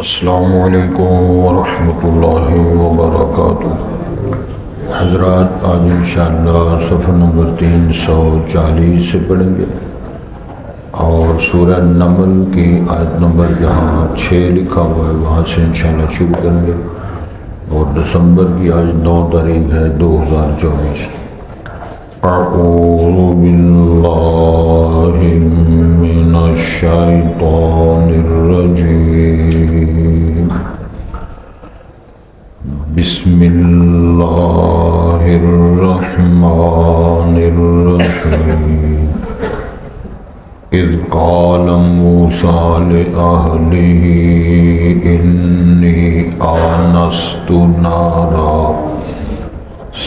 السلام علیکم ورحمۃ اللہ وبرکاتہ۔ حضرات، آج انشاءاللہ صفحہ نمبر 340 سے پڑھیں گے اور سورہ نمل کی آیت نمبر جہاں 6 لکھا ہوا ہے وہاں سے انشاءاللہ شروع کریں گے، اور دسمبر کی آج 9 تاریخ ہے 2024۔ اعوذ باللہ من الشیطان الرجیم، بسم اللہ الرحمن الرحیم۔ اذ قال موسیٰ لأہلہ انی آنست نارا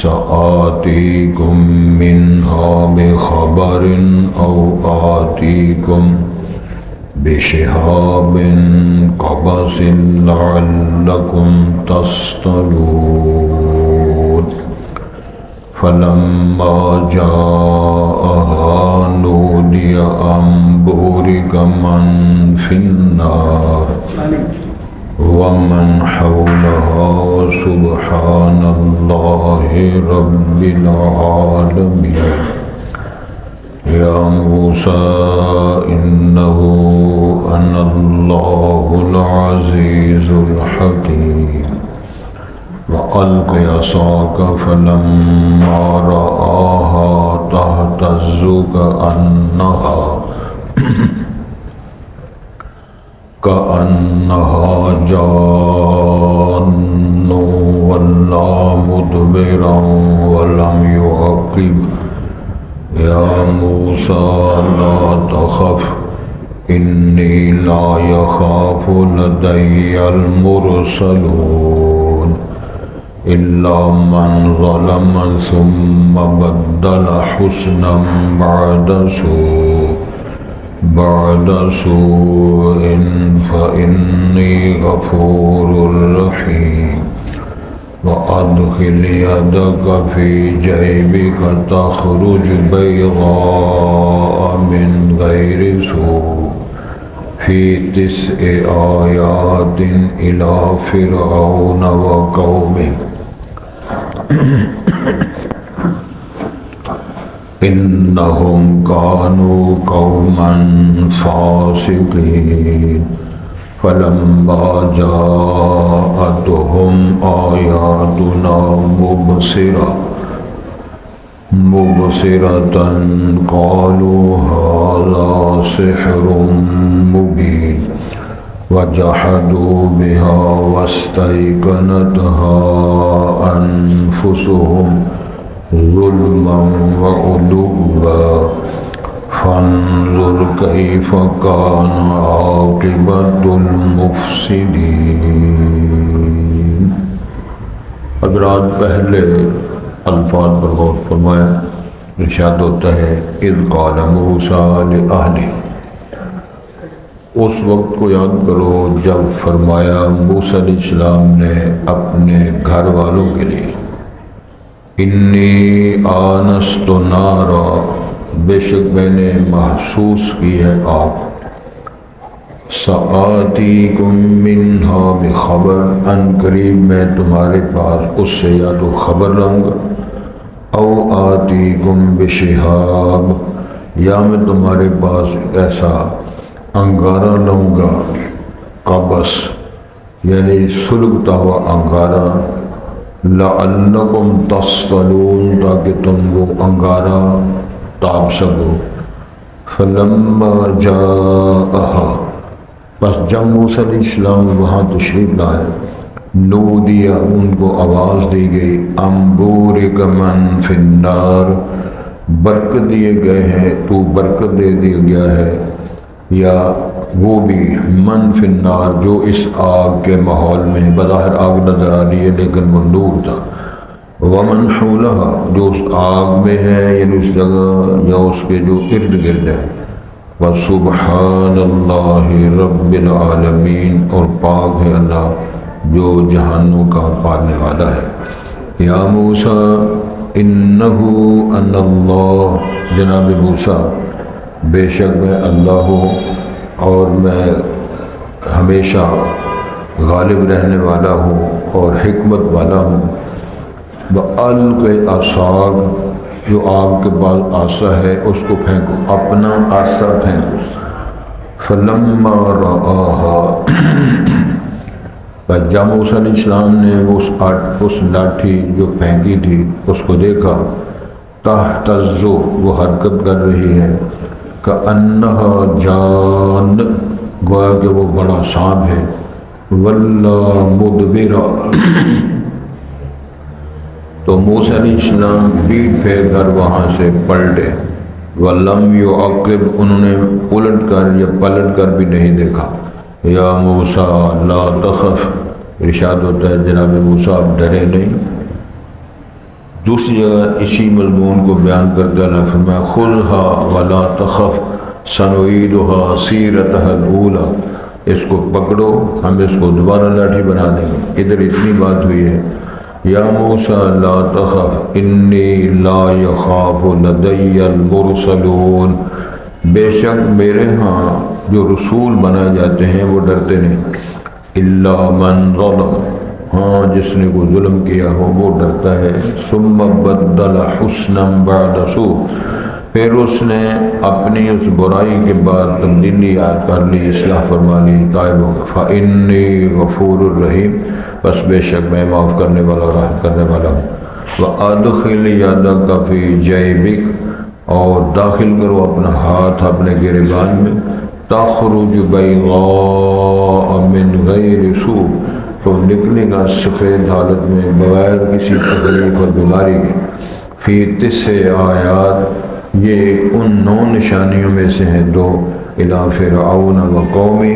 سآتیکم منہا بخبر او آتیکم بشہاب قبس لعلکم تصطلون۔ فلما جاءہا نودی ان بورک من فی النار ومن حولها سبحان اللہ رب العالمین۔ یا موسیٰ انہ انا اللہ العزیز الحکیم۔ وَأَلْقِ عَصَاكَ فَلَمَّا رَآهَا تَهْتَزُّ كَأَنَّهَا جَانٌّ وَلَّىٰ مُدْبِرًا وَلَمْ يُعَقِّبْ۔ يَا مُوسَىٰ لَا تَخَفْ إِنِّي لَا يَخَافُ لَدَيَّ الْمُرْسَلُونَ إِلَّا مَنْ ظَلَمَ ثُمَّ بَدَّلَ حُسْنًا بعد سوء فإني غفور رحيم۔ وأدخل يدك في جيبك تخرج بيضاء من غير سوء في 9 آيات إلى فرعون وقومه إنهم كانوا قوما فاسقين۔ فلما جاءتهم آياتنا مبصرة قالوا هذا سحر مبين، وجحدوا بها واستيقنتها أنفسهم ظلما وعلوا فانظر كيف كان عاقبة المفسدين۔ حضرات، پہلے الفاظ پر غور فرمایا۔ ارشاد ہوتا ہے اذ قال موسیٰ لأہلہ، اس وقت کو یاد کرو جب فرمایا موسیٰ علیہ السلام نے اپنے گھر والوں کے لیے، انی آنست نارا، بے شک میں نے محسوس کی ہے آگ، سآتیکم منہا بخبر، ان قریب میں تمہارے پاس اس سے یا تو خبر لاؤں گا، او آتیکم بشہاب، یا میں تمہارے پاس ایسا انگارہ لاؤں گا، قبس یعنی سلگتا ہوا انگارہ، لعلکم تصطلون، تاکہ تم وہ انگارہ تاب سکو۔ فلما جاءہا، بس جب موسیٰ علیہ السلام وہاں تشریف لائے، نودیا، ان کو آواز دی گئی، ان بورک من فی النار، برکت دیے گئے ہیں، تو برکت دے دیا گیا ہے، یا وہ بھی من فی النار جو اس آگ کے ماحول میں، بظاہر آگ نظر آ رہی ہے لیکن وہ نور تھا، ومن حولہا، جو اس آگ میں ہے یعنی اس جگہ یا اس کے جو ارد گرد ہے، وسبحان اللہ رب العالمین، اور پاک ہے اللہ جو جہانوں کا پالنے والا ہے۔ یا موسیٰ انہ ان اللہ، جناب موسیٰ بے شک میں اللہ ہوں اور میں ہمیشہ غالب رہنے والا ہوں اور حکمت والا ہوں۔ وَأَلْقِ عَصَاكَ، جو آپ کے پاس آسا ہے اس کو پھینکو، اپنا آسا پھینکو۔ فَلَمَّا رَآهَا، پر جب موسیٰ علیہ السلام نے اس لاٹھی جو پھینکی تھی اس کو دیکھا، تہتز، وہ حرکت کر رہی ہے، کأنہا جان، گویا کہ وہ بڑا سانپ ہے، وَلَّا مُدْبِرًا، تو موسیٰ علیہ السلام پیٹ پھیر کر وہاں سے پلٹے، وَلَمْ يُعَقِّبْ، انہوں نے الٹ کر یا پلٹ کر بھی نہیں دیکھا۔ یا موسیٰ لا تخف، ارشاد ہوتا ہے جناب موسیٰ آپ ڈرے نہیں۔ دوسری جگہ اسی مضمون کو بیان کرتے اللہ فرمایا خُذْهَا وَلَا تَخَفْ سَنُعِيدُهَا سِيرَتَهَا الْأُولَى، اس کو پکڑو ہم اس کو دوبارہ لاٹھی بنا دیں گے۔ ادھر اتنی بات ہوئی ہے، یا موسیٰ لا تخف انی لا یخاف لدی المرسلون، بے شک میرے ہاں جو رسول بنائے جاتے ہیں وہ ڈرتے نہیں، الا من ظلم، ہاں جس نے کوئی ظلم کیا ہو وہ ڈرتا ہے۔ ثم بدل حسنا بعد سوء، پھر اس نے اپنی اس برائی کے بعد تبدیلی یاد کر لی، اصلاح فرما لی، تائب ہو گیا۔ فإنی غفور الرحیم، بس بے شک میں معاف کرنے والا اور رحم کرنے والا ہوں۔ وَأَدْخِلْ يَدَكَ فِي جَيْبِكَ، اور داخل کرو اپنا ہاتھ اپنے گریبان میں، تخرج بیضاء من غیر سوء، تو نکلے گا سفید حالت میں بغیر کسی تکلیف اور بیماری کے۔ فی 9 آیات، یہ ان 9 نشانیوں میں سے ہیں 2، الی فرعون و قومی،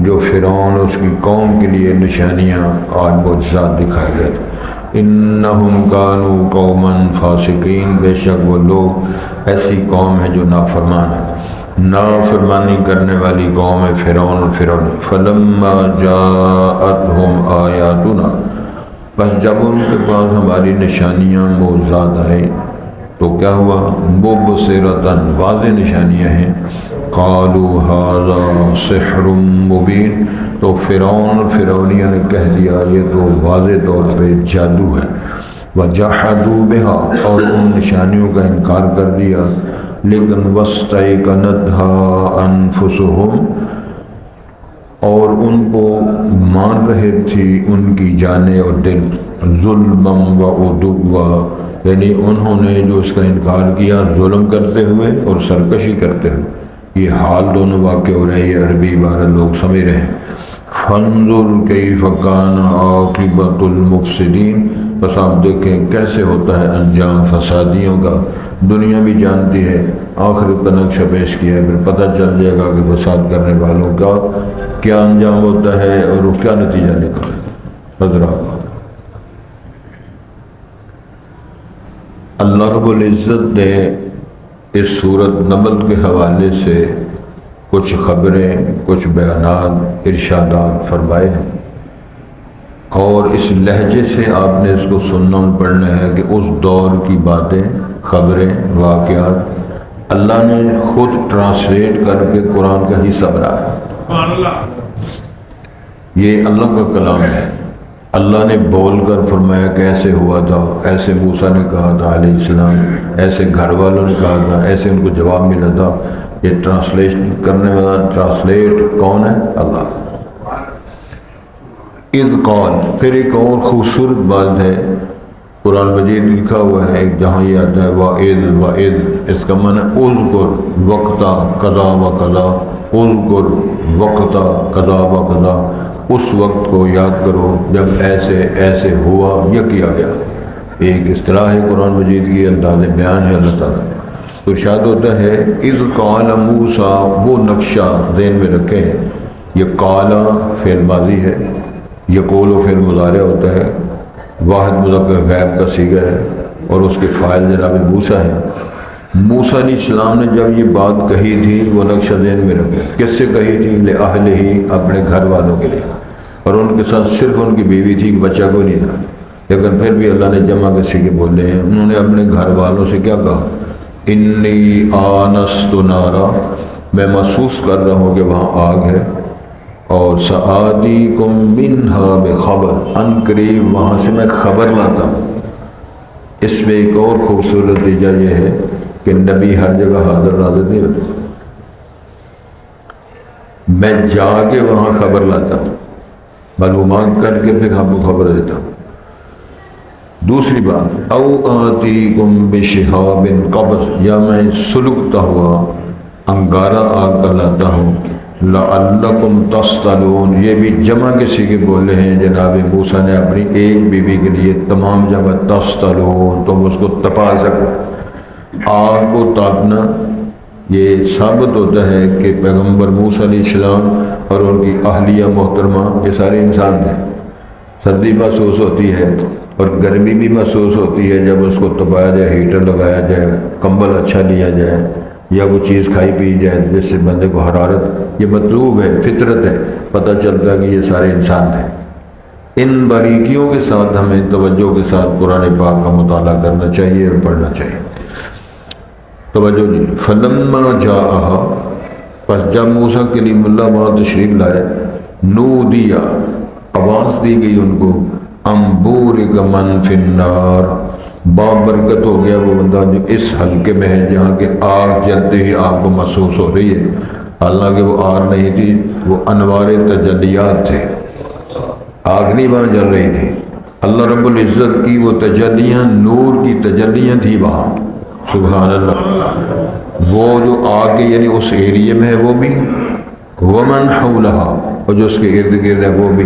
جو فرعون اس کی قوم کے لیے نشانیاں اور معجزات دکھائے گئے تھے۔ انہم کانوا قوما فاسقین، بے شک وہ لوگ ایسی قوم ہے جو نافرمان ہے، نافرمانی کرنے والی قوم ہے فرعون اور فرعون۔ فلما جاءتہم آیاتنا، بس جب ان کے پاس ہماری نشانیاں معجزات آئیں تو کیا ہوا، مبصرۃً، واضح نشانیاں ہیں، قالوا ھذا سحر مبین، تو فرعون اور فرعونیوں نے کہہ دیا یہ تو واضح طور پہ جادو ہے۔ وجحدوا بها، اور ان نشانیوں کا انکار کر دیا، لیکن واستيقنتها انفسهم، اور ان کو مان رہے تھی ان کی جانیں اور دل، ظلما وعدوا، یعنی انہوں نے جو اس کا انکار کیا ظلم کرتے ہوئے اور سرکشی کرتے ہوئے۔ یہ حال دونوں واقع ہو رہے ہیں، یہ عربی عبارت لوگ سمجھ رہے ہیں۔ فانظر کیف کان عاقبۃ المفسدین، بس آپ دیکھیں کیسے ہوتا ہے انجام فسادیوں کا۔ دنیا بھی جانتی ہے، آخرت کا نقشہ پیش کیا ہے، پھر پتہ چل جائے گا کہ فساد کرنے والوں کا کیا انجام ہوتا ہے اور وہ کیا نتیجہ نکلے گا۔ حضرات، اللہ رب العزت نے اس سورت نمل کے حوالے سے کچھ خبریں، کچھ بیانات، ارشادات فرمائے ہیں، اور اس لہجے سے آپ نے اس کو سننا اور پڑھنا ہے کہ اس دور کی باتیں، خبریں، واقعات اللہ نے خود ٹرانسلیٹ کر کے قرآن کا حصہ بنایا۔ یہ اللہ کا کلام ہے، اللہ نے بول کر فرمایا کہ ایسے ہوا تھا، ایسے موسیٰ نے کہا تھا علیہ السلام، ایسے گھر والوں نے کہا تھا، ایسے ان کو جواب ملا تھا۔ یہ ٹرانسلیٹ کرنے والا، ٹرانسلیٹ کون ہے؟ اللہ۔ اذ قال، پھر ایک اور خوبصورت بات ہے، قرآن مجید لکھا ہوا ہے جہاں یہ آتا ہے وَإِذْ وَإِذْ، اس کا معنی اذکر وقتا قضا و قضا، اذکر وقتا قضا و قضا، اس وقت کو یاد کرو جب ایسے ایسے ہوا یا کیا گیا۔ ایک اصطلاح ہے قرآن مجید کی، انداز بیان ہے اللہ تعالیٰ۔ تو ارشاد ہوتا ہے اذ قال موسیٰ، وہ نقشہ ذہن میں رکھیں، یہ قال فعل ماضی ہے، یقول فعل مضارع ہوتا ہے، واحد مذکر غائب کا صیغہ ہے، اور اس کے فاعل جناب موسیٰ ہے۔ موسیٰ علیہ السلام نے جب یہ بات کہی تھی وہ نقشہ ذہن میں رکھے، کس سے کہی تھی؟ لِأَهْلِهِ، اپنے گھر والوں کے لیے، اور ان کے ساتھ صرف ان کی بیوی تھی، بچہ کوئی نہیں تھا، لیکن پھر بھی اللہ نے جمع کے صیغے بولے ہیں۔ انہوں نے اپنے گھر والوں سے کیا کہا؟ انی آنست نارا، میں محسوس کر رہا ہوں کہ وہاں آگ ہے، اور سآتیکم منہا بخبر، ان قریب وہاں سے میں خبر لاتا ہوں۔ اس میں ایک اور خوبصورت نتیجہ یہ ہے کہ نبی ہر جگہ حاضر ناظر نہیں ہوتے، میں جا کے وہاں خبر لاتا ہوں، معلومات کر کے پھر آپ کو خبر دیتا ہوں۔ دوسری بات، او آتیکم بشہاب قبض، یا میں سلگتا ہوا انگارہ آگ کا لاتا ہوں، لعلکم تصطلون، یہ بھی جمع کے صیغے بولے ہیں جناب موسیٰ نے اپنی ایک بیوی کے لیے، تمام جمع تصطلون، تم اس کو تپا سکو۔ آگ کو تاپنا یہ ثابت ہوتا ہے کہ پیغمبر موسیٰ علیہ السلام اور ان کی اہلیہ محترمہ یہ سارے انسان تھے۔ سردی محسوس ہوتی ہے اور گرمی بھی محسوس ہوتی ہے جب اس کو تپایا جائے، ہیٹر لگایا جائے، کمبل اچھا لیا جائے، یا وہ چیز کھائی پی جائے جس سے بندے کو حرارت، یہ مطلوب ہے، فطرت ہے، پتہ چلتا ہے کہ یہ سارے انسان ہیں۔ ان باریکیوں کے ساتھ ہمیں توجہ کے ساتھ قرآن پاک کا مطالعہ کرنا چاہیے اور پڑھنا چاہیے۔ توجہ جی، فلما جاءہا، پس جب موسیٰ کلیم اللہ وہاں تشریف لائے، نودیا، آواز دی گئی ان کو، بورک من فی النار، بابرکت ہو گیا وہ بندہ جو اس حلقے میں ہے جہاں کہ آگ جلتے ہی آپ کو محسوس ہو رہی ہے، حالانکہ وہ آگ نہیں تھی، وہ انوار تجلیات تھے، آگ نہیں وہاں جل رہی تھی، اللہ رب العزت کی وہ تجلیاں، نور کی تجلیاں تھی وہاں، سبحان اللہ۔ وہ جو آگ کے یعنی اس ایریے میں ہے وہ بھی، ومن حولہا، اور جو اس کے ارد گرد ہے وہ بھی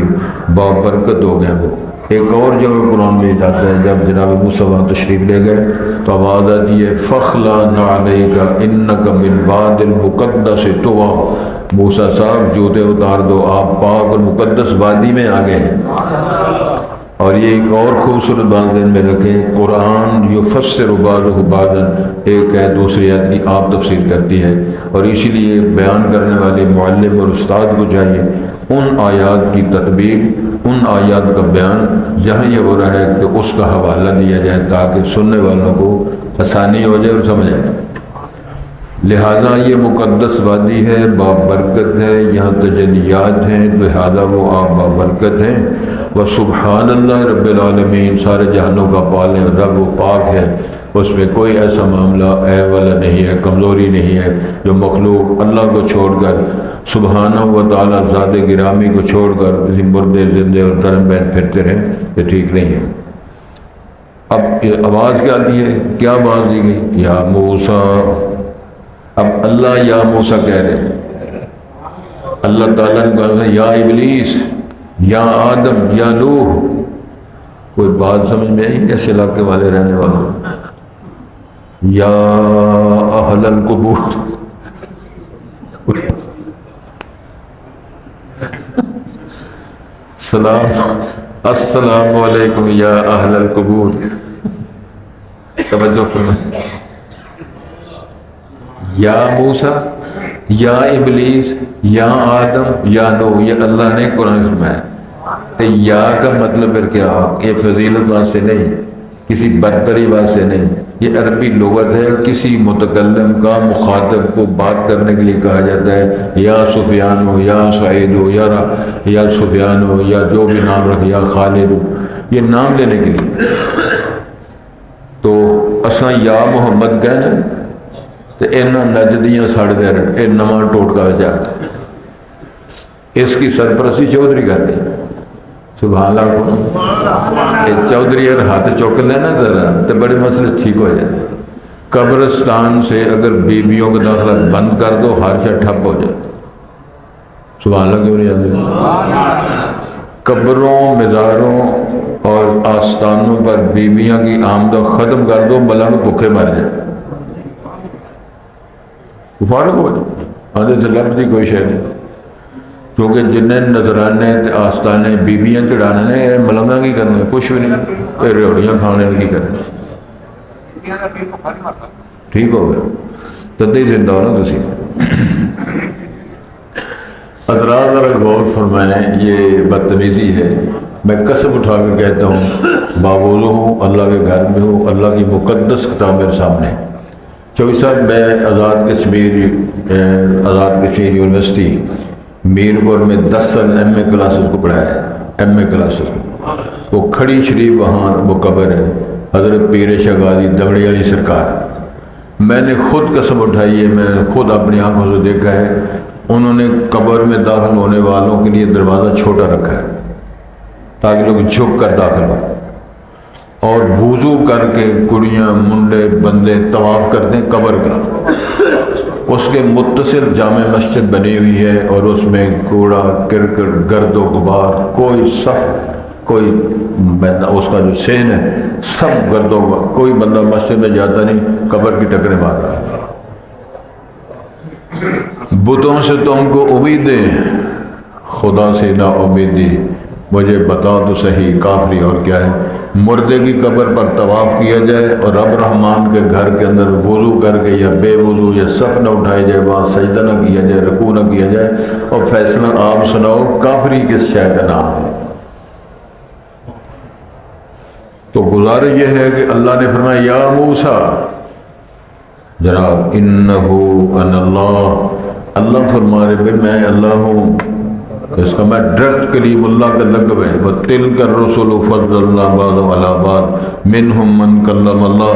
بابرکت ہو گئے وہ۔ ایک اور جگہ قرآن میں جاتا ہے جب جناب موسیٰ وہاں تشریف لے گئے تو آواز آتی ہے فَخْلَعْ نَعْلَيْكَ إِنَّكَ بِالْوَادِ الْمُقَدَّسِ طُوًى، موسیٰ صاحب جوتے اتار دو، آپ پاک اور مقدس وادی میں آ گئے ہیں۔ اور یہ ایک اور خوبصورت بات ذہن میں رکھیں، قرآن یفسر بعضہ بعضا، ایک ہے دوسری آیت کی آپ تفسیر کرتی ہے، اور اسی لیے بیان کرنے والے معلم اور استاد کو چاہیے ان آیات کی تطبیق، ان آیات کا بیان جہاں یہ ہو رہا ہے کہ اس کا حوالہ دیا جائے تاکہ سننے والوں کو آسانی ہو جائے اور سمجھ آئے۔ لہذا یہ مقدس وادی ہے، بابرکت ہے، یہاں تجلیات ہیں، لہذا وہ آپ بابرکت ہیں۔ وسبحان اللہ رب العالمین، سارے جہانوں کا پالنے رب و پاک ہے، اس میں کوئی ایسا معاملہ عیب والا نہیں ہے، کمزوری نہیں ہے جو مخلوق اللہ کو چھوڑ کر، سبحانہ و تعالیٰ ذات گرامی کو چھوڑ کر کسی مردے زندے اور درم بین پھرتے رہیں، یہ ٹھیک نہیں ہے۔ اب یہ آواز کیا دی ہے، کیا آواز دی گئی؟ یا موسیٰ، اب اللہ یا موسیٰ کہہ رہے ہیں، اللہ تعالیٰ نے کہا یا ابلیس، یا آدم، یا نوح، کوئی بات سمجھ میں آئی ایسے علاقے والے رہنے والوں؟ یا اہل القبور، السلام علیکم یا اہل القبور، توجہ فرمائیں۔ یا موسیٰ، یا ابلیس، یا آدم، یا نوح، یہ اللہ نے قرآن فرمایا۔ یا کا مطلب ہے کیا؟ یہ فضیلت واسطے نہیں، کسی برتری واسطے نہیں، یہ عربی لغت ہے، کسی متکلم کا مخاطب کو بات کرنے کے لیے کہا جاتا ہے، یا سفیان ہو، یا سعید ہو، یا سفیان ہو، یا جو بھی نام رکھ، یا خالد ہو، یہ نام لینے کے لیے۔ تو اساں یا محمد کہنا تو اینا نجدیاں ساڑ دے رہے، اے نواں ٹوٹکا جاتا، اس کی سرپرستی چودھری کر دی، سبحان اللہ کو۔ چودھری اگر ہاتھ چوک لینا ذرا تو بڑے مسئلے ٹھیک ہو جائے۔ قبرستان سے اگر بیویوں کا داخلہ بند کر دو، ہر شے ٹھپ ہو جائے، سبحان اللہ کیوں نہیں آتے؟ قبروں، مزاروں اور آستانوں پر بیویاں کی آمد و ختم کر دو، ملنگ بھوکے مر جائے، فارغ ہو جائے، آدھے سے لفظ ہی کوئی شے نہیں، کیونکہ جنہیں نظرانے آستانے بیبیاں چڑھانے نے ملنگا کی کرنا، کچھ بھی نہیں، یہ ریوڑیاں کھانے کی کرنا، ٹھیک ہو گیا، تدھی زندہ ہو نا تسی۔ حضرات ذرا غور فرمائیں، یہ بدتمیزی ہے، میں قسم اٹھا کے کہتا ہوں، باوضو ہوں، اللہ کے گھر میں ہوں، اللہ کی مقدس کتاب میرے سامنے۔ چوبی صاحب میں آزاد کشمیر یونیورسٹی میرپور میں 10 سال ایم اے کلاسز کو پڑھایا ہے، ایم اے کلاسز کو۔ وہ کھڑی شریف وہاں وہ قبر ہے، حضرت پیر شاہ غازی دمڑی علی سرکار۔ میں نے خود قسم اٹھائی ہے، میں نے خود اپنی آنکھوں سے دیکھا ہے، انہوں نے قبر میں داخل ہونے والوں کے لیے دروازہ چھوٹا رکھا ہے تاکہ لوگ جھک کر داخل ہوں، اور وضو کر کے کڑیاں منڈے بندے طواف کرتے ہیں قبر کا۔ اس کے متصل جامع مسجد بنی ہوئی ہے، اور اس میں کوڑا کرکٹ گرد و غبار، کوئی صف، کوئی بندہ، اس کا جو سین ہے سب گرد و غبار، کوئی بندہ مسجد میں جاتا نہیں، قبر کی ٹکریں مار رہا ہے۔ بتوں سے تم کو امیدیں، خدا سے نا امیدی، مجھے بتا تو صحیح کافری اور کیا ہے۔ مردے کی قبر پر طواف کیا جائے اور رب رحمان کے گھر کے اندر وضو کر کے یا بے وضو یا صف نہ اٹھائے جائے، وہاں سجدہ نہ کیا جائے، رکوع نہ کیا جائے، اور فیصلہ آپ سناؤ کافری کس شے کا نام ہے؟ تو گزارش یہ ہے کہ اللہ نے فرمایا یا موسیٰ، جناب انہو ان اللہ فرما رہے بھائی میں اللہ ہوں، اس کا میں ڈائریکٹ کلیم اللہ کا لقب ہے۔ وَتِلْكَ الرُّسُلُ فَضَّلْنَا بَعْضَهُمْ عَلَىٰ بَعْضٍ مِّنْهُمْ مَنْ كَلَّمَ اللَّهُ،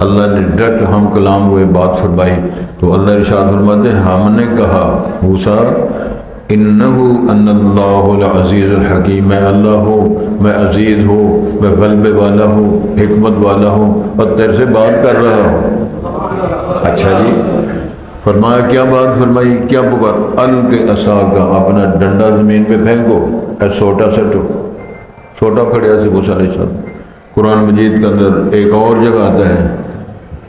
اللہ نے ڈائریکٹ ہم کلام ہوئے بات فرمائی۔ تو اللہ ارشاد فرماتے ہیں ہم نے کہا موسیٰ انہو ان اللہ العزیز الحکیم، میں اللہ ہوں، میں عزیز ہوں، میں غلبے والا ہوں، حکمت والا ہوں، اور تیرے سے بات کر رہا ہوں۔ اچھا جی، فرمایا کیا بات فرمائی، کیا پکار؟ ان کے عصا کا، اپنا ڈنڈا زمین پہ پھینکو، اے سوٹا سٹو، سوٹا پھڑیا سے موسیٰ علیہ السلام۔ قرآن مجید کے اندر ایک اور جگہ آتا ہے،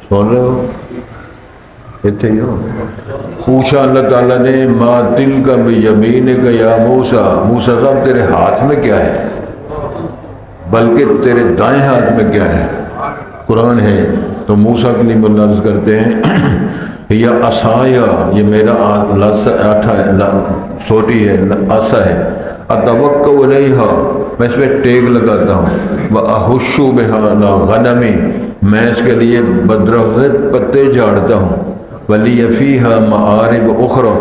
سن رہے ہو؟ کتنے ہی ہو؟ پوچھا اللہ تعالیٰ نے ما تلک بیمینک یا موسیٰ، موسیٰ صاحب تیرے ہاتھ میں کیا ہے، بلکہ تیرے دائیں ہاتھ میں کیا ہے؟ قرآن ہے۔ تو موسیٰ کلیم اللہ عرض کرتے ہیں یا عصایا، یہ میرا آٹھا ہے، سوٹی ہے، عصا ہے، اتوکل علیہا، میں اس پہ ٹیک لگاتا ہوں، واحش بہا علی غنمی، میں اس کے لیے بدرخت سے پتے جھاڑتا ہوں، ولی فیہا معارب اخرى،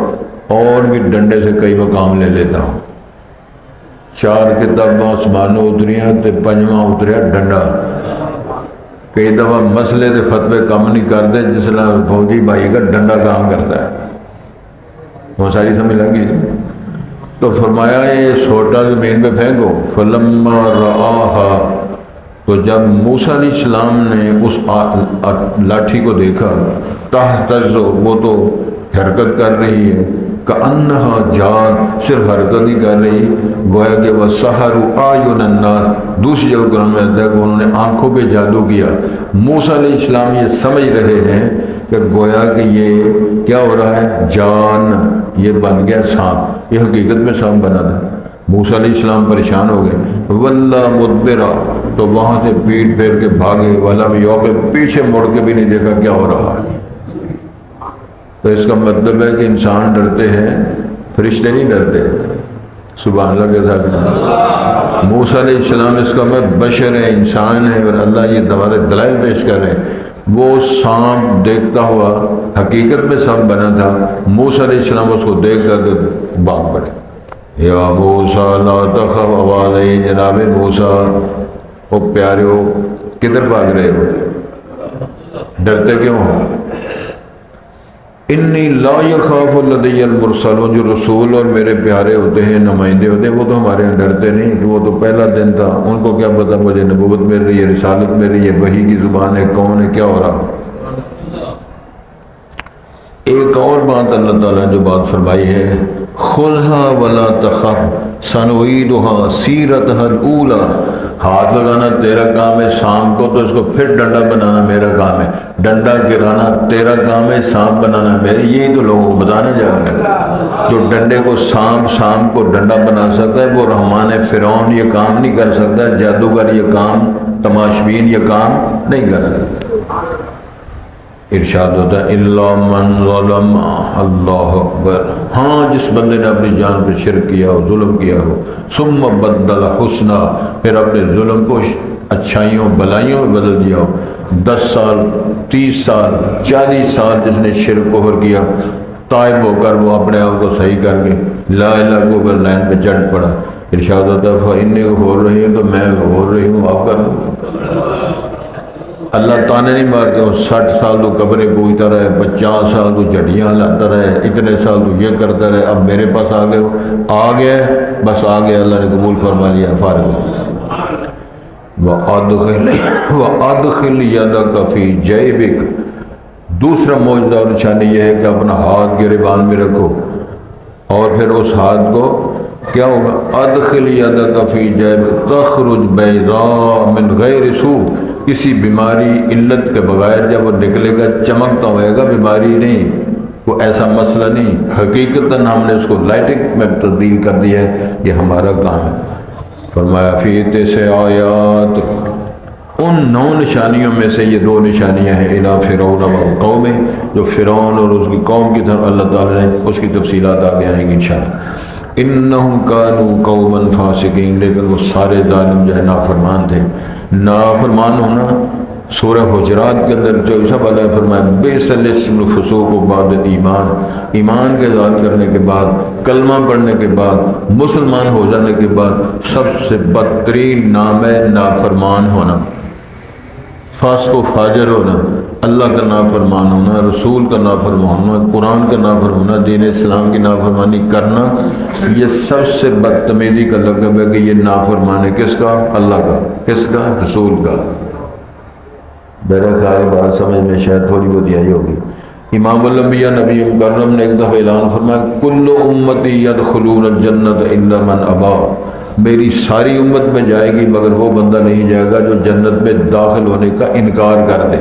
اور بھی ڈنڈے سے کئی مقام لے لیتا ہوں۔ 4 کتاباں آسمانوں اتریاں تے 5واں اتریا ڈنڈا۔ کئی دفعہ مسئلے دے فتوے کام نہیں کرتے جس طرح فوجی بھائی کا ڈنڈا کام کرتا ہے، وہ ساری سمجھ لگی۔ تو فرمایا یہ سوٹا زمین پہ پھینکو، فلما رآہا، تو جب موسیٰ علیہ السلام نے اس لاٹھی کو دیکھا، تہتز، وہ تو حرکت کر رہی ہے، کأنہا جان، صرف حرکت نہیں کر رہی، گویا کہ وَسَحَرُوا أَعْيُنَ النَّاسِ، دوسری جگہ قرآن میں آتا ہے کہ انہوں نے آنکھوں پہ جادو کیا۔ موسیٰ علیہ السلام یہ سمجھ رہے ہیں کہ گویا کہ یہ کیا ہو رہا ہے، جان، یہ بن گیا سانپ، یہ حقیقت میں سانپ بنا تھا۔ موسیٰ علیہ السلام پریشان ہو گئے، وَلَّا مُدْبِرًا، تو وہاں سے پیٹ پھیر کے بھاگے، وَلَمْ يُعْقِبْ، پیچھے مڑ کے بھی نہیں دیکھا کیا ہو رہا ہے۔ تو اس کا مطلب ہے کہ انسان ڈرتے ہیں، فرشتے نہیں ڈرتے۔ سبحان اللہ کے ساتھ موسیٰ علیہ السلام اس کا میں بشر ہے، انسان ہے، اور اللہ یہ دوبارہ دلائل پیش کر رہے ہیں۔ وہ سانپ دیکھتا ہوا حقیقت میں سانپ بنا تھا، موسیٰ علیہ السلام اس کو دیکھ کر بھاگ پڑے۔ یا موسیٰ لا تخف، آواز آئی جناب موسیٰ، او پیارے ہو کدھر بھاگ رہے ہو، ڈرتے کیوں ہو؟ انی لا یخاف لدی المرسلون، جو رسول اور میرے پیارے ہوتے ہیں، نمائندے ہوتے ہیں، وہ تو ہمارے یہاں ڈرتے نہیں، کہ وہ تو پہلا دن تھا، ان کو کیا پتا مجھے نبوت مل رہی ہے، رسالت مل رہی ہے، وحی کی زبان ہے، کون ہے، کیا ہو رہا۔ ایک اور بات اللہ تعالیٰ نے جو بات فرمائی ہے، خُذْهَا وَلَا تَخَفْ سَنُعِيدُهَا سِيرَتَهَا الْأُولَى، ہاتھ لگانا تیرا کام ہے، سانپ کو تو اس کو پھر ڈنڈا بنانا میرا کام ہے، ڈنڈا گرانا تیرا کام ہے، سانپ بنانا میری، یہی تو لوگوں کو بتانا جا رہا ہے۔ جو ڈنڈے کو سانپ کو ڈنڈا بنا سکتا ہے، وہ رحمان فرعون یہ کام نہیں کر سکتا، جادوگر یہ کام، تماشبین یہ کام نہیں کر سکتا۔ ارشاد ہوتا ہے الا من ظلم، اللہ اکبر، ہاں جس بندے نے اپنی جان پہ شرک کیا ہو، ظلم کیا ہو، ثم بدل حسنا، پھر اپنے ظلم کو اچھائیوں بلائیوں میں بدل دیا ہو، 10 سال 30 سال 40 سال جس نے شرک کفر کیا، طائب ہو کر وہ اپنے آپ کو صحیح کر کے لا الہ کو اگر لائن پہ چڑھ پڑا، ارشاد ہوتا ہے فَإِنِّي غَفُورٌ رَحِيمٌ، تو میں غفور رحیم ہوں، آپ کر دوں۔ اللہ تعالیٰ نہیں مارتے، وہ 60 سال تو قبریں پوجتا رہے، 50 سال تو جھڑیاں لاتا رہے، اتنے سال تو یہ کرتا رہے، اب میرے پاس آ گئے ہو، آ گئے بس آ گئے، اللہ نے قبول فرما لیا، فارغ ہو۔ وَأَدْخِلْ يَدَكَ فِي جَيْبِكَ، دوسرا معجزہ اور نشانی یہ ہے کہ اپنا ہاتھ گریبان میں رکھو، اور پھر اس ہاتھ کو کیا ہوگا؟ ادخل یدک فی جیبک تخرج بیضاء من غیر سوء، کسی بیماری علت کے بغیر جب وہ نکلے گا چمکتا ہوئے گا، بیماری نہیں، وہ ایسا مسئلہ نہیں، حقیقتاً ہم نے اس کو لائٹنگ میں تبدیل کر دیا ہے، یہ ہمارا کام ہے۔ فرمایا فی 9 آیات، ان 9 نشانیوں میں سے یہ 2 نشانیاں ہیں، الی فرعون و قوم، جو فرعون اور اس کی قوم کی طرف اللہ تعالیٰ نے اس کی تفصیلات آگے آئیں گی انشاءاللہ۔ انہم کانوا قوما فاسقین، لیکن وہ سارے ظالم جو ہے نافرمان تھے۔ نافرمان ہونا سورہ حجرات کے اندر 24 والا فرمایا بئس الاسم الفسوق بعد الایمان، ایمان کے اظہار کرنے کے بعد، کلمہ پڑھنے کے بعد، مسلمان ہو جانے کے بعد سب سے بدترین نام ہے نافرمان ہونا، فاسق و فاجر ہونا، اللہ کا نافرمان ہونا، رسول کا نافرمان ہونا، قرآن کا نافرمان ہونا، دین اسلام کی نافرمانی کرنا، یہ سب سے بدتمیزی کا لقب ہے کہ یہ نافرمان ہے کس کا؟ اللہ کا، کس کا؟ رسول کا۔ میرا خیال بات سمجھ میں شاید تھوڑی بہت آئی ہوگی۔ امام الانبیاء نبی مکرم نے ایک دفعہ اعلان فرمایا کل امتی یدخلون الجنت الا من ابا، میری ساری امت میں جائے گی مگر وہ بندہ نہیں جائے گا جو جنت میں داخل ہونے کا انکار کر دے۔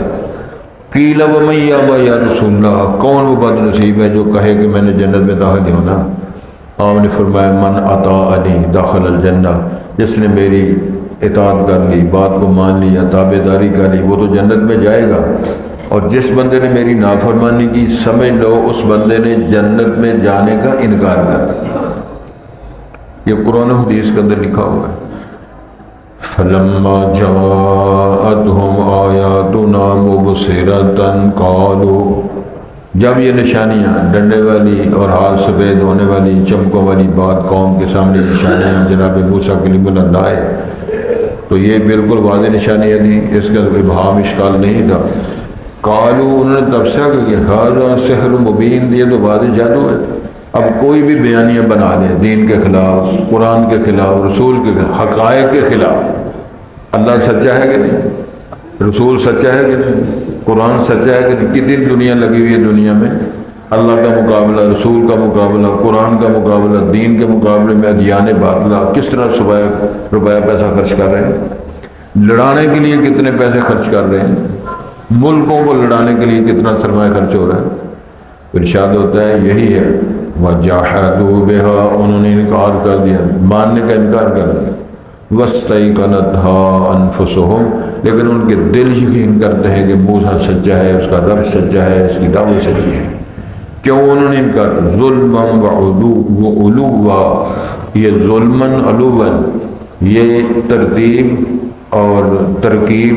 قیل ومن یابا یا رسول اللہ، کون وہ بد نصیب ہے جو کہے کہ میں نے جنت میں داخل ہونا؟ آپ نے فرمایا من اطاعنی دخل الجنہ، جس نے میری اطاعت کر لی، بات کو مان لی، تابع داری کر لی، وہ تو جنت میں جائے گا، اور جس بندے نے میری نافرمانی کی سمجھ لو اس بندے نے جنت میں جانے کا انکار کر دیا۔ یہ قرآن و حدیث کے اندر لکھا ہوا ہے۔ فَلَمَّا جَاءَتْهُمْ آيَاتُنَا مُبْصِرَةً قَالُوا، جب یہ نشانیاں ڈنڈے والی اور ہاتھ سفید ہونے والی چمکوں والی بات قوم کے سامنے نشانیاں جناب موسیٰ کلیم اللہ لائے تو یہ بالکل واضح نشانیاں تھیں، اس کا ابہام اشکال نہیں تھا۔ قالوا، انہوں نے تبصرہ کہ ھذا سحر مبین، یہ تو واضح جادو ہے۔ اب کوئی بھی بیانیہ بنا دے دین کے خلاف، قرآن کے خلاف، رسول کے خلاف، حقائق کے خلاف، اللہ سچا ہے کہ نہیں؟ رسول سچا ہے کہ نہیں؟ قرآن سچا ہے کہ نہیں؟ کتنی دنیا لگی ہوئی ہے دنیا میں، اللہ کا مقابلہ، رسول کا مقابلہ، قرآن کا مقابلہ، دین کے مقابلے میں ادیان باطلہ، کس طرح روپیہ پیسہ خرچ کر رہے ہیں، لڑانے کے لیے کتنے پیسے خرچ کر رہے ہیں، ملکوں کو لڑانے کے لیے کتنا سرمایہ خرچ ہو رہا ہے۔ ارشاد ہوتا ہے یہی ہے وَجَحَدُوا بِهَا، انہوں نے انکار کر دیا، ماننے کا انکار کر دیا، وَاسْتَيْقَنَتْهَا أَنفُسُهُمْ، لیکن ان کے دل یقین کرتے ہیں کہ موسیٰ سچا ہے، اس کا رب سچا ہے، اس کی دعوت سچی ہے۔ کیوں انہوں نے انکار کیا؟ ظُلْمًا وَعُلُوًّا، یہ ظلمًا علوًّا، یہ ترتیب اور ترکیب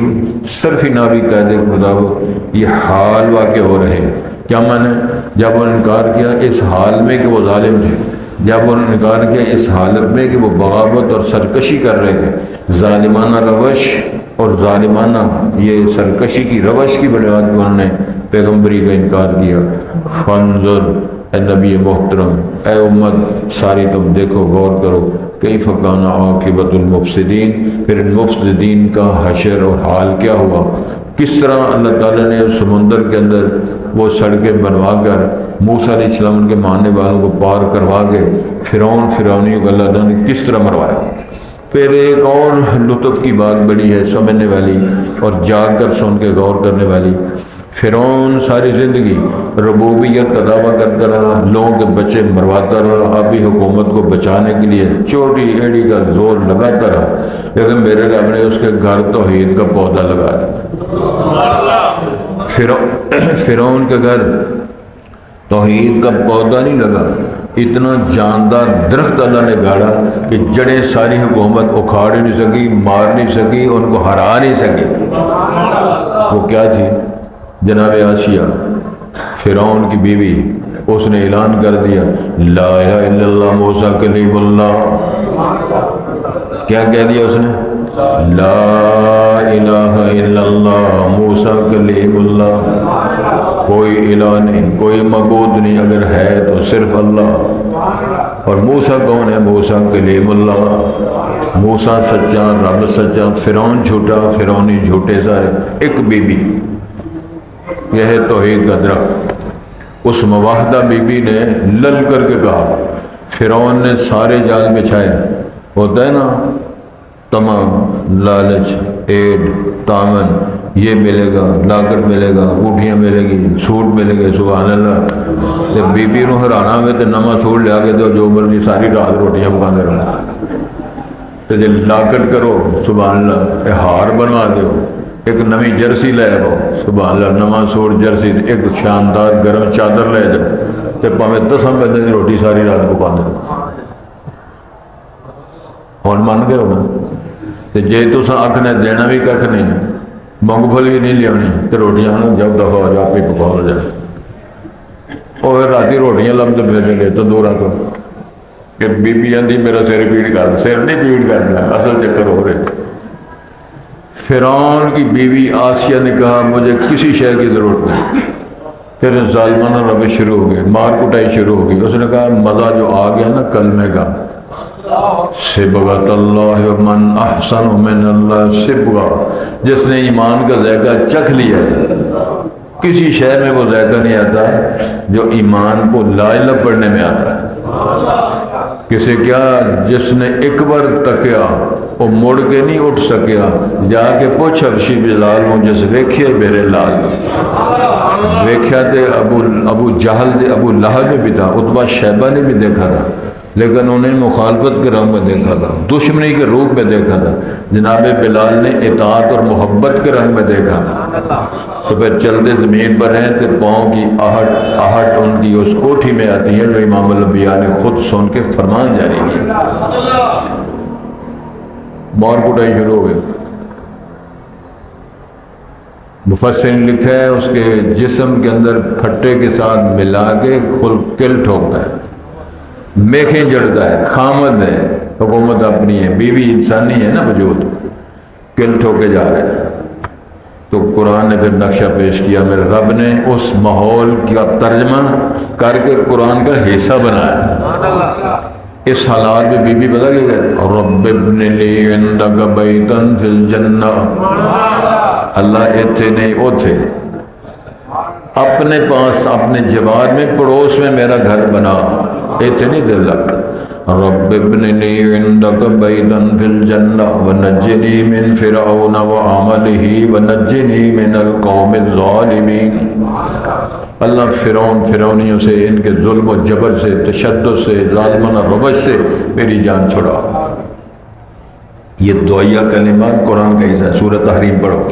صرفی ناوی قاعدے کے مطابق یہ حال واقع ہو رہے ہیں۔ کیا معنی؟ جب انہوں نے انکار کیا اس حال میں کہ وہ ظالم تھے، جب انہوں نے انکار کیا اس حالت میں کہ وہ بغاوت اور سرکشی کر رہے تھے، ظالمانہ روش اور ظالمانہ یہ سرکشی کی روش کی بنیاد پر انہوں نے پیغمبری کا انکار کیا۔ فانظر، اے نبی محترم، اے امت ساری تم دیکھو، غور کرو، کیف کان عاقبۃ المفسدین، پھر ان مفسدین کا حشر اور حال کیا ہوا، کس طرح اللہ تعالیٰ نے سمندر کے اندر وہ سڑکیں بنوا کر موسیٰ علیہ السلام کے ماننے والوں کو پار کروا کے فرعونیوں کو اللہ تعالیٰ نے کس طرح مروایا۔ پھر ایک اور لطف کی بات بڑی ہے سمجھنے والی اور جاگ کر سن کے غور کرنے والی۔ فرعون ساری زندگی ربوبیت کا دعویٰ کرتا رہا، لوگوں کے بچے مرواتا رہا، آبی حکومت کو بچانے کے لیے چوٹی ایڑی کا زور لگاتا رہا، لیکن میرے رب نے اس کے گھر توحید کا پودا لگا دیا۔ فرعون کے گھر توحید کا پودا نہیں لگا، اتنا جاندار درخت اللہ نے گاڑا کہ جڑیں ساری حکومت اکھاڑ نہیں سکی، مار نہیں سکی، ان کو ہرا نہیں سکی۔ وہ کیا تھی؟ جناب آسیہ، فرعون کی بیوی، اس نے اعلان کر دیا لا الہ الا اللہ موسیٰ کلیم اللہ. کیا کہہ دیا اس نے؟ لا الہ الا اللہ موسیٰ کلیم اللہ. کوئی الہ نہیں، کوئی معبود نہیں، اگر ہے تو صرف اللہ. اور موسیٰ کون ہے؟ موسیٰ کلیم اللہ. موسیٰ سچا، رب سچا، فرعون جھوٹا، فرعونی جھوٹے سارے. ایک بی بی، یہ ہے توحید کا درخت. اس مواحدہ بی بی نے لل کر کے کہا، فرعون نے سارے جال بچھائے، ہوتا ہے نا طمع، لالچ، ایڈ، تامن، یہ ملے گا، لاکٹ ملے گا، انگوٹھیاں ملے گی، سوٹ ملے گے، سبحان اللہ. جب بی بی نو ہرانا میں تو نواں سوٹ لیا کے دو، جو مرضی ساری رات روٹیاں پکانے رہو. تو جب لاکٹ کرو سبحان اللہ، ہار بنوا دو، ایک نویں جرسی لے آؤ سبحان اللہ، نواں سوٹ جرسی، ایک شاندار گرم چادر لے جاؤ، تو پاویں 10 بندے کی روٹی ساری رات پکانے رہو. اور من گئے ہو نا. جی تصا اکھ نے دینا بھی کھ نہیں، مونگ پھل بھی نہیں لیا تو روٹیاں جب دفعہ ہو جا پی پکا ہو جائے. اور رات روٹیاں لمبے ملے گے تو دورہ تو کہ بی بی آدھی میرا سر پیڑ کر، سر نہیں پیڑ کرنا، اصل چکر ہو رہے. فرعون کی بیوی آسیہ نے کہا مجھے کسی شے کی ضرورت نہیں. پھر ظالمانہ روش شروع ہو گئی، مار کٹائی شروع ہو گئی. اس نے کہا مزہ جو آ گیا نا کلمے کا، صبغۃ اللہ من احسن من اللہ صبغہ، جس نے ایمان کا ذائقہ چکھ لیا ہے. کسی شے میں وہ ذائقہ نہیں آتا جو ایمان کو لا الہ پڑھنے میں آتا ہے. کسی کیا جس نے ایک بار تکیا وہ مڑ کے نہیں اٹھ سکیا، جا کے پوچھ ابشی بلال ہوں جس ویکھے میرے لال. ویکھیا تے ابو جہل دے ابو لہب میں بھی تھا، عتبہ شیبہ نے بھی دیکھا تھا، لیکن انہیں مخالفت کے رنگ میں دیکھا تھا، دشمنی کے روپ میں دیکھا تھا. جناب بلال نے اطاعت اور محبت کے رنگ میں دیکھا تھا. تو پھر چلتے زمین پر ہیں تو پاؤں کی آہٹ آہٹ ان کی اس کوٹھی میں آتی ہے جو امام الانبیاء نے خود سن کے فرمان جاری کیا. مار کٹائی شروع ہو گئی. مفسر نے لکھا ہے اس کے جسم کے اندر پھٹے کے ساتھ ملا کے کل ٹھوکتا ہے، میخیں جڑتا ہے، خامد ہے، حکومت اپنی ہے، بیوی انسانی ہے نا وجود، کل ٹھوکے جا رہے ہیں. تو قرآن نے پھر نقشہ پیش کیا، میرے رب نے اس ماحول کا ترجمہ کر کے قرآن کا حصہ بنایا. اس حالات میں بی بی پتہ کیا کہتے ہیں؟ رب ابن لی عندک بیتا فی الجنہ. اللہ ایتھے نہیں اوتھے، اپنے پاس اپنے جوار میں پڑوس میں میرا گھر بنا، ایتھے نہیں دل لگتا. رب ابن لی عندک بیتا فی الجنہ ونجنی من فرعون وعملہ ونجنی من القوم الظالمین. اللہ فرعونیوں سے، ان کے ظلم و جبر سے، تشدد سے، ظالمانہ روش سے میری جان چھڑا. یہ دعائیہ کلمات قرآن کا حصہ ہے. سورۃ تحریم پڑھو.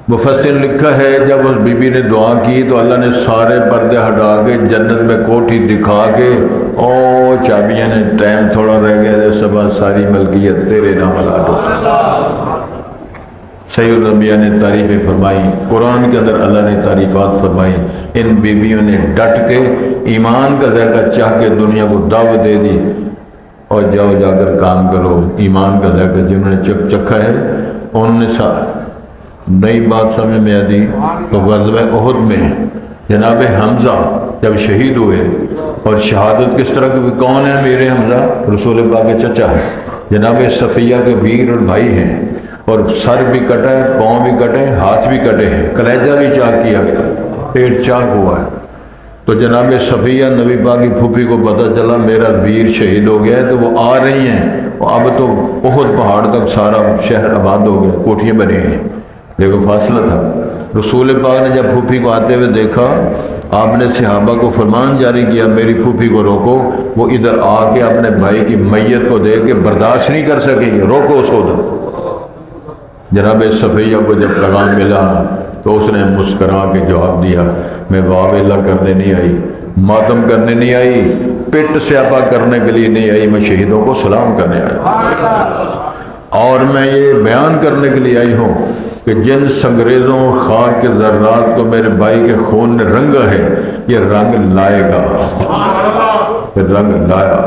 مفسر نے لکھا ہے جب اس بی بی نے دعا کی تو اللہ نے سارے پردے ہٹا کے جنت میں کوٹھی دکھا کے، او چابیاں نے ٹائم تھوڑا رہ گیا ہے، صبح ساری ملکیت تیرے نام لاٹ ہو. سید الانبیاء نے تعریفیں فرمائی، قرآن کے اندر اللہ نے تعریفات فرمائی. ان بیویوں نے ڈٹ کے ایمان کا ذائقہ چاہ کے دنیا کو دعوت دے دی، اور جاؤ جا کر کام کرو. ایمان کا ذائقہ جنہوں نے چکھا ہے انہوں نے نئی بات سمجھ میں آتی. تو غزوہ احد میں جناب حمزہ جب شہید ہوئے، اور شہادت کس طرح کی، کون ہے میرے حمزہ؟ رسول پاک کے چچا ہے، جناب صفیہ کے ویر اور بھائی ہیں، اور سر بھی کٹا ہے، پاؤں بھی کٹے ہیں، ہاتھ بھی کٹے ہیں، کلیجہ بھی چاک کیا گیا، پیٹ چاک ہوا ہے. تو جناب صفیہ نبی پاک کی پھوپھی کو پتہ چلا میرا ویر شہید ہو گیا ہے، تو وہ آ رہی ہیں. اب تو احد پہاڑ تک سارا شہر آباد ہو گیا، کوٹھیاں بنی ہیں، لیکن فاصلہ تھا. رسول پاک نے جب پھوپھی کو آتے ہوئے دیکھا، آپ نے صحابہ کو فرمان جاری کیا میری پھوپھی کو روکو، وہ ادھر آ کے اپنے بھائی کی میت کو دیکھ کے برداشت نہیں کر سکیں گے، روکو اس کو ادھر. جناب صفیہ کو جب پیغام ملا تو اس نے مسکرا کے جواب دیا، میں واویلا کرنے نہیں آئی، ماتم کرنے نہیں آئی، پٹ سیاپا کرنے کے لیے نہیں آئی، میں شہیدوں کو سلام کرنے آئی. اور میں یہ بیان کرنے کے لیے آئی ہوں کہ جن سنگریزوں خاک کے ذرات کو میرے بھائی کے خون نے رنگا ہے، یہ رنگ لائے گا، یہ رنگ لایا،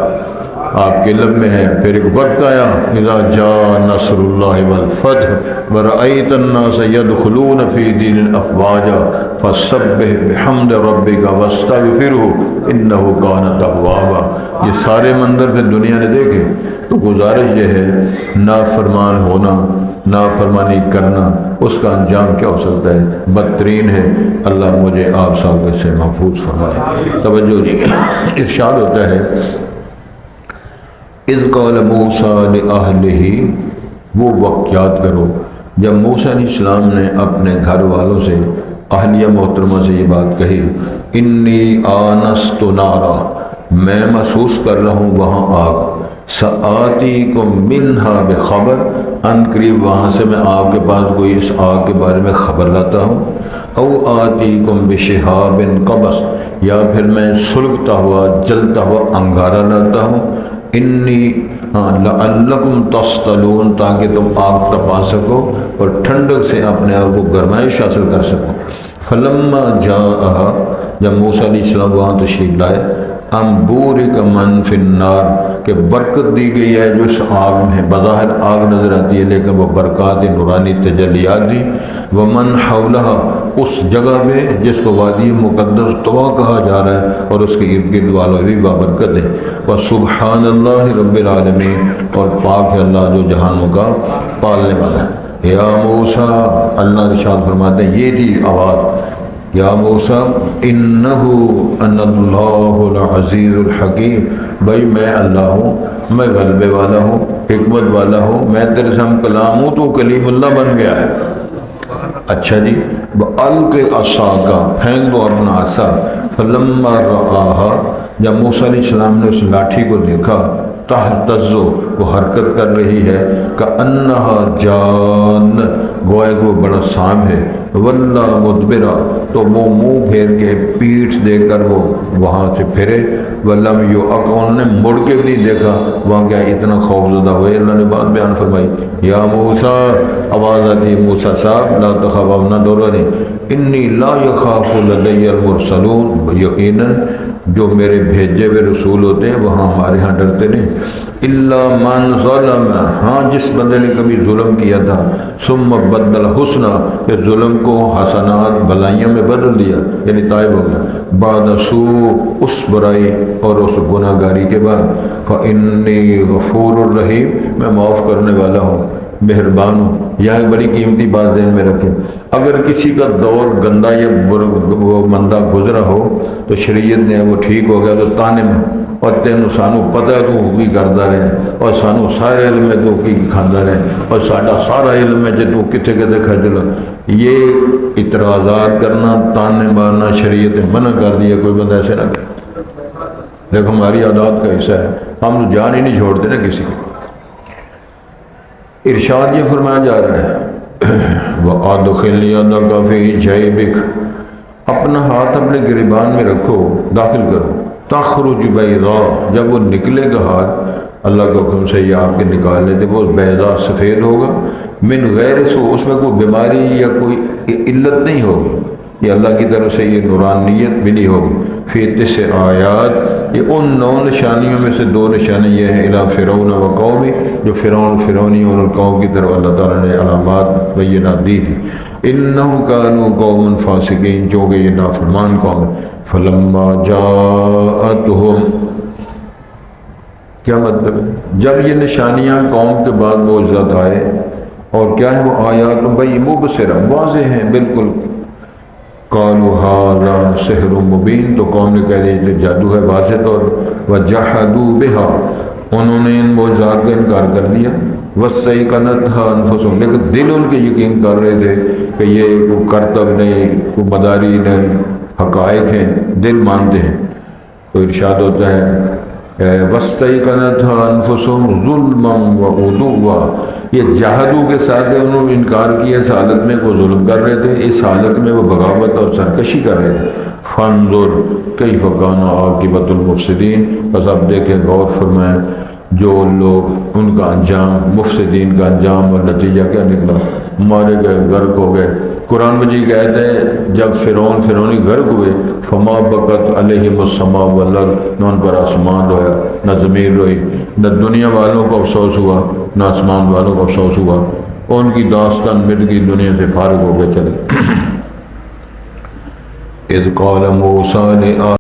آپ کے علم میں ہے۔ پھر ایک وقت آیا اذا جاء نصر اللہ والفتح ورأیت الناس يدخلون فی دین افواجا فسبح بحمد ربک واستغفرہ انہ کان توابا۔ یہ سارے منظر پھر دنیا نے دیکھے، تو گزارش یہ ہے نافرمان ہونا، نافرمانی کرنا، اس کا انجام کیا ہو سکتا ہے؟ بدترین ہے۔ اللہ مجھے آپ سب سے محفوظ فرمائے۔ توجہ جی، ارشاد ہوتا ہے اذ قال موسیٰ لأہلہ، وہ وقت یاد کرو جب موسیٰ علیہ السلام نے اپنے گھر والوں سے، اہلیہ محترمہ سے یہ بات کہی، انی آنست نارا، میں محسوس کر رہا ہوں وہاں آگ، سآتیکم منہا بخبر، ان قریب وہاں سے میں آپ کے پاس کوئی اس آگ کے بارے میں خبر لاتا ہوں، او آتیکم بشہاب قبس، یا پھر میں سلگتا ہوا جلتا ہوا انگارہ لاتا ہوں، انی لعلکم تصطلون، تاکہ تم آگ تپا سکو اور ٹھنڈک سے اپنے آپ کو گرمائش حاصل کر سکو۔ فلما جاءہا، جب موسیٰ علیہ السلام وہاں تشریف لائے، بورک من فی النار، کہ برکت دی گئی ہے جو اس آگ میں، بظاہر آگ نظر آتی ہے لیکن وہ برکات نورانی تجلیات دی، ومن حولہا، اس جگہ میں جس کو وادی مقدس طوا کہا جا رہا ہے اور اس کے ارد گرد والوں بھی بابرکت ہیں، وسبحان اللہ رب العالمین، اور پاک ہے اللہ جو جہانوں کا پالنے والا ہے۔ یا موسیٰ، اللہ ارشاد فرماتے ہیں یہ تھی آواز، یا موسیٰ انہو ان اللہ العزیز الحکیم، بھائی میں اللہ ہوں، میں غلبے والا ہوں، حکمت والا ہوں، میں تیرے سے ہم کلام ہوں، تو کلیم اللہ بن گیا ہے۔ اچھا جی، بَأَلْقِ عَصَاكَ، پھینک دو اپنا عصا، فَلَمَّا رَآهَا، جب موسیٰ علیہ السلام نے اس لاٹھی کو دیکھا، تہتز، وہ حرکت کر رہی ہے، کأنہا جان، گویا کہ وہ بڑا سانپ ہے، وَلَّا مُدْبِرًا، تو وہ منہ پھیر کے پیٹھ دے کر وہ وہاں سے پھرے، وَلَمْ يُعَقْ، انہوں نے مڑ کے بھی نہیں دیکھا، وہاں کیا اتنا خوف زدہ ہوئے۔ اللہ نے بات بیان فرمائی، یا موسیٰ، آواز آتی ہے موسیٰ صاحب، لا تخاف، اب نہ ڈرو نہیں، انی لا یخاف لدی المرسلون، یقیناً جو میرے بھیجے ہوئے رسول ہوتے ہیں وہاں ہمارے ہاں ڈرتے نہیں، الا من ظلم، ہاں جس بندے نے کبھی ظلم کیا تھا، ثم بدل حسنا، پھر ظلم کو حسنات بلائیوں میں بدل دیا، یعنی طائب ہو گیا، بعد سوء، اس برائی اور اس گناہ گاری کے بعد، فإنی غفور الرحیم، میں معاف کرنے والا ہوں، مہربان ہوں۔ یہاں ایک بڑی قیمتی بات ذہن میں رکھیں، اگر کسی کا دور گندا یا وہ مندہ گزرا ہو تو شریعت نے وہ ٹھیک ہو گیا تو تانے میں، اور تینوں سانو پتہ ہے تو کی کرتا رہے، اور سانو سارے علم میں تو کی کھاندہ رہے، اور ساڈا سارا علم ہے جو کتنے کتنے کھجل، یہ اعتراضات کرنا، تانے مارنا شریعت نے منع کر دیا، کوئی بندہ ایسے نہ کرے، دیکھو ہماری عادات کا حصہ ہے، ہم تو جان ہی نہیں چھوڑتے نا کسی کو۔ ارشاد یہ فرمایا جا رہا ہے وَأَدْخِلْ يَدَكَ فِي جَيْبِكَ، اپنا ہاتھ اپنے گریبان میں رکھو، داخل کرو، تخرج بیضاء، جب وہ نکلے گا ہاتھ اللہ کے حکم سے، یہ آپ کے نکال لیتے، وہ بیضاء سفید ہوگا، من غیر سوء، اس میں کوئی بیماری یا کوئی علت نہیں ہوگی، یہ اللہ کی طرف سے یہ نورانیت ملی ہوگی، فی 9 آیات، یہ ان 9 نشانیوں میں سے 2 نشانی یہ ہیں، الی فرعون و قومی، جو فرعونی اور قوم کی طرف اللہ تعالیٰ نے علامات بینات دی تھی، انہم کانوا قوم فاسقین، جو کہ یہ نافرمان قوم ہے، فلما جاءتہم، کیا مطلب ہے؟ جب یہ نشانیاں قوم کے بعد معجزات آئے، اور کیا ہے وہ آیات بھئی مبصرہ، واضح ہیں بالکل، قالوا ھذا سحر مبین، تو قوم نے کہہ دیا یہ جادو ہے واضح طور، وجحدوا بها، انہوں نے ان معجزات کا انکار کر دیا، واستیقنتها انفسهم، لیکن دل ان کے یقین کر رہے تھے کہ یہ کوئی کرتب نہیں، کوئی مداری نہیں، حقائق ہیں، دل مانتے ہیں۔ تو ارشاد ہوتا ہے وَاسْتَيْقَنَتْهَا أَنفُسُهُمْ ظُلْمًا وَعُدُوًّا، یہ جہدو کے ساتھ انہوں نے انکار کیا، اس حالت میں وہ ظلم کر رہے تھے، اس حالت میں وہ بغاوت اور سرکشی کر رہے تھے۔ فَانظُرْ كَيْفَ كَانَ عَاقِبَةُ الْمُفْسِدِينَ، بس اب دیکھیں، غور فرمائیں جو لوگ ان کا انجام مفسدین کا انجام اور نتیجہ کیا نکلا؟ مارے گئے، غرق ہو گئے۔ قرآن مجید کہتے ہیں جب فرعونی غرق ہوئے، فما بکت علیہم السماء والارض، نہ ان پر آسمان رویا نہ زمین روئی، نہ دنیا والوں کو افسوس ہوا نہ آسمان والوں کو افسوس ہوا، اور ان کی داستان مٹ گئی، دنیا سے فارغ ہو کے چلے۔ اذ قال موسیٰ